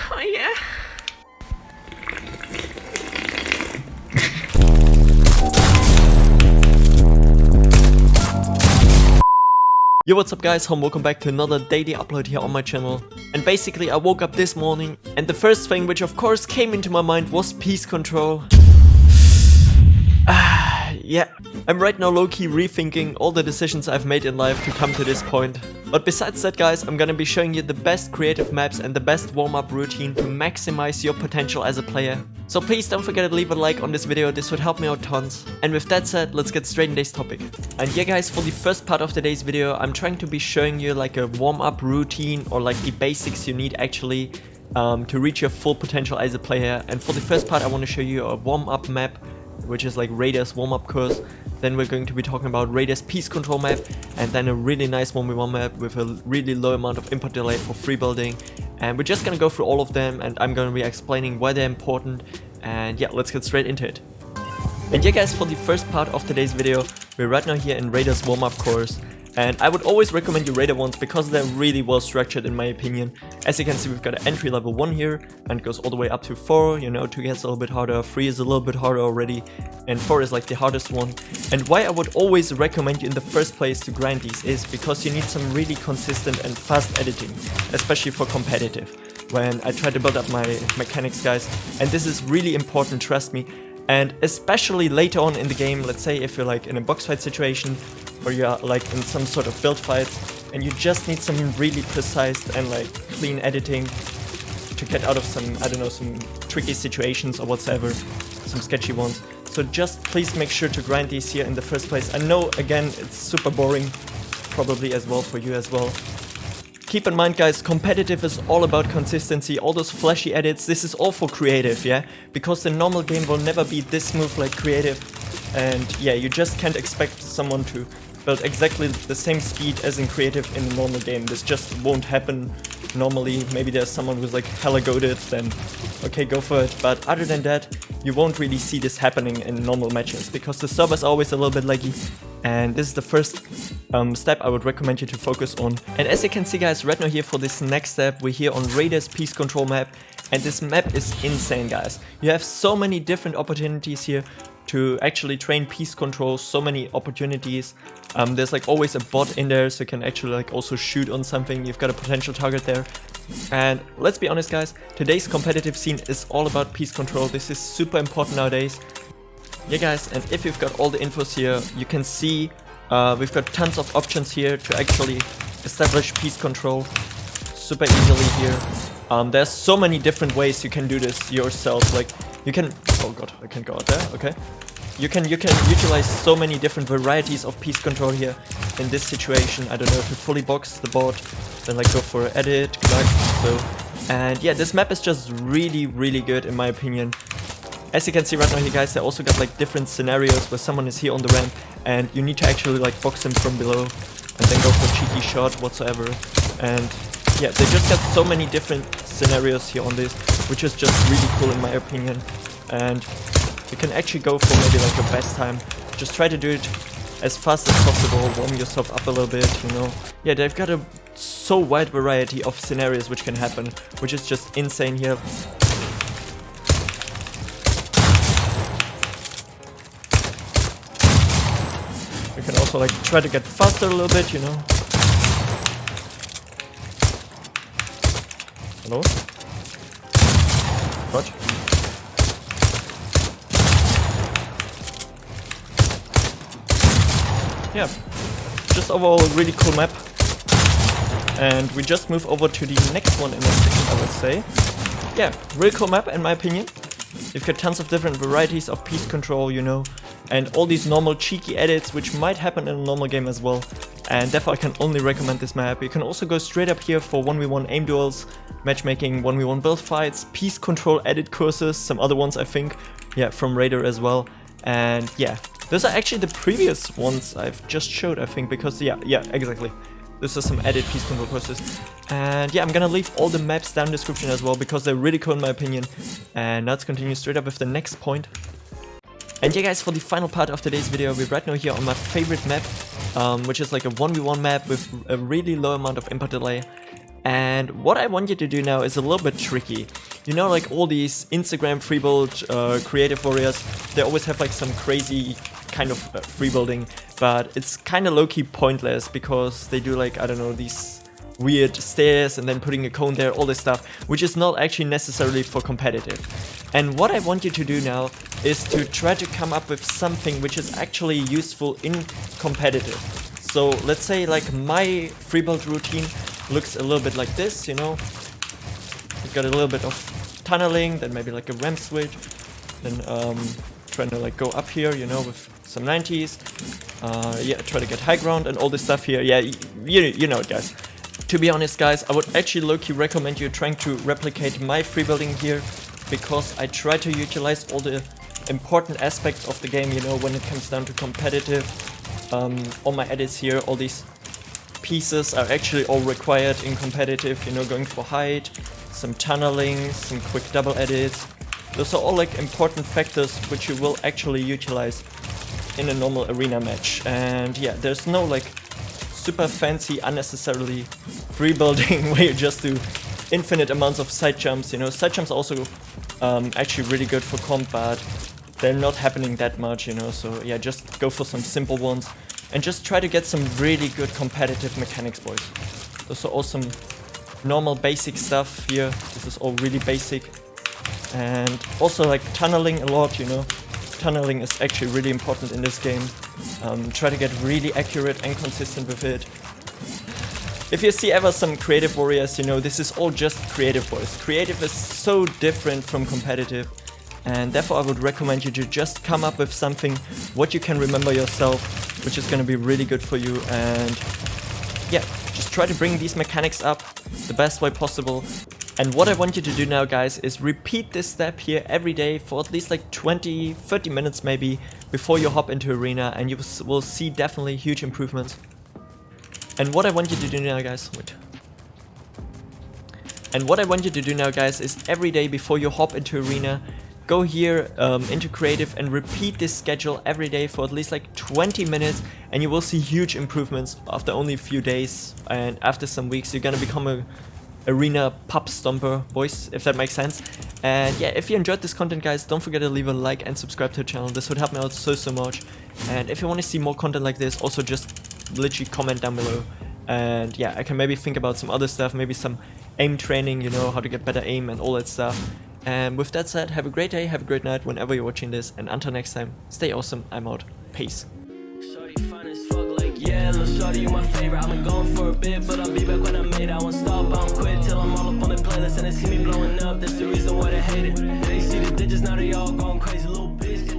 Oh yeah. Yo, what's up guys, welcome back to another daily upload here on my channel. And basically I woke up this morning and the first thing which of course came into my mind was peace control. Yeah, I'm right now low-key rethinking all the decisions I've made in life to come to this point. But besides that guys, I'm gonna be showing you the best creative maps and the best warm-up routine to maximize your potential as a player. So please don't forget to leave a like on this video, this would help me out tons. And with that said, let's get straight in today's topic. And yeah guys, for the first part of today's video, I'm trying to be showing you like a warm-up routine or like the basics you need actually to reach your full potential as a player. And for the first part I want to show you a warm-up map, which is like Raiders warm-up course. Then we're going to be talking about Raiders peace control map, and then a really nice 1v1 map with a really low amount of input delay for free building. And we're just gonna go through all of them and I'm gonna be explaining why they're important. And yeah, let's get straight into it. And yeah guys, for the first part of today's video, we're right now here in Raiders warm-up course. And I would always recommend you Raider ones because they're really well structured in my opinion. As you can see, we've got an entry level 1 here and it goes all the way up to 4, you know, 2 gets a little bit harder, 3 is a little bit harder already, and 4 is like the hardest one. And why I would always recommend you in the first place to grind these is because you need some really consistent and fast editing, especially for competitive. When I try to build up my mechanics guys, and this is really important, trust me. And especially later on in the game, let's say if you're like in a box fight situation, or you're like in some sort of build fight, and you just need some really precise and like clean editing to get out of some, I don't know, some tricky situations or whatsoever, some sketchy ones. So just please make sure to grind these here in the first place. I know, again, it's super boring, probably as well for you as well. Keep in mind guys, competitive is all about consistency, all those flashy edits, this is all for creative, yeah? Because the normal game will never be this smooth like creative. And yeah, you just can't expect someone to build exactly the same speed as in creative in the normal game. This just won't happen normally. Maybe there's someone who's like hella goated, then okay, go for it. But other than that, you won't really see this happening in normal matches because the server's always a little bit laggy. And this is the first step I would recommend you to focus on. And as you can see guys, right now here for this next step, we're here on Raiders peace control map. And this map is insane guys. You have so many different opportunities here to actually train peace control, so many opportunities. There's like always a bot in there, so you can actually like also shoot on something. You've got a potential target there. And let's be honest guys, today's competitive scene is all about peace control. This is super important nowadays. Yeah guys, and if you've got all the infos here, you can see we've got tons of options here to actually establish peace control super easily here. There's so many different ways you can do this yourself. Like you can, oh god, I can't go out there, okay. You can utilize so many different varieties of peace control here in this situation. I don't know, to fully box the board, then like go for edit, like so. And yeah, this map is just really good in my opinion. As you can see right now here guys, they also got like different scenarios where someone is here on the ramp and you need to actually like box him from below and then go for a cheeky shot whatsoever. And yeah, they just got so many different scenarios here on this, which is just really cool in my opinion. And you can actually go for maybe like your best time. Just try to do it as fast as possible, warm yourself up a little bit, you know. Yeah, they've got a so wide variety of scenarios which can happen, which is just insane here. You can also like try to get faster a little bit, you know. Hello? What? Yeah, just overall a really cool map. And we just move over to the next one in a second, I would say. Yeah, really cool map in my opinion. You've got tons of different varieties of peace control, you know, and all these normal cheeky edits which might happen in a normal game as well. And therefore I can only recommend this map. You can also go straight up here for 1v1 aim duels, matchmaking, 1v1 build fights, peace control edit courses, some other ones I think, yeah, from Raider as well. And yeah, those are actually the previous ones I've just showed, I think, because yeah, exactly. This is some edit peace control courses. And yeah, I'm gonna leave all the maps down in the description as well because they're really cool in my opinion. And now let's continue straight up with the next point. And yeah guys, for the final part of today's video, we're right now here on my favorite map, which is like a 1v1 map with a really low amount of input delay. And what I want you to do now is a little bit tricky. You know, like all these Instagram freebuild creative warriors, they always have like some crazy kind of freebuilding, but it's kind of low-key pointless because they do like, I don't know, these weird stairs and then putting a cone there, all this stuff, which is not actually necessarily for competitive. And what I want you to do now is to try to come up with something which is actually useful in competitive. So let's say like my freebuild routine looks a little bit like this, you know. We've got a little bit of tunneling, then maybe like a ramp switch, then trying to like go up here, you know, with some 90s. Yeah, try to get high ground and all this stuff here. Yeah, you know it, guys. To be honest, guys, I would actually low-key recommend you trying to replicate my freebuilding here, because I try to utilize all the important aspects of the game, you know, when it comes down to competitive. All my edits here, all these pieces are actually all required in competitive, you know, going for height, some tunneling, some quick double edits. Those are all like important factors which you will actually utilize in a normal arena match. And yeah, there's no like super fancy, unnecessarily freebuilding where you just do infinite amounts of side jumps. You know, side jumps also actually really good for comp, but they're not happening that much, you know. So yeah, just go for some simple ones and just try to get some really good competitive mechanics, boys. Those are all some normal basic stuff here. This is all really basic. And also like tunneling a lot, you know. Tunneling is actually really important in this game. Try to get really accurate and consistent with it. If you see ever some creative warriors, you know, this is all just creative, boys. Creative is so different from competitive, and therefore I would recommend you to just come up with something what you can remember yourself, which is going to be really good for you. And yeah, just try to bring these mechanics up the best way possible. And what I want you to do now, guys, is repeat this step here every day for at least like 20-30 minutes maybe before you hop into arena, and you will see definitely huge improvements. And what I want you to do now, guys, is every day before you hop into arena, go here into creative and repeat this schedule every day for at least like 20 minutes, and you will see huge improvements after only a few days. And after some weeks, you're gonna become a arena pub stomper, boys, if that makes sense. And yeah, if you enjoyed this content, guys, don't forget to leave a like and subscribe to the channel. This would help me out so much. And if you want to see more content like this, also just literally comment down below. And yeah, I can maybe think about some other stuff, maybe some aim training, you know, how to get better aim and all that stuff. And with that said, have a great day, have a great night whenever you're watching this, and until next time, stay awesome. I'm out. Peace. Yeah, little shorty, you my favorite. I've been going for a bit, but I'll be back when I made it. I won't stop, I don't quit till I'm all up on the playlist. And they see me blowing up, that's the reason why they hate it. They see the digits, now they all going crazy, little bitch.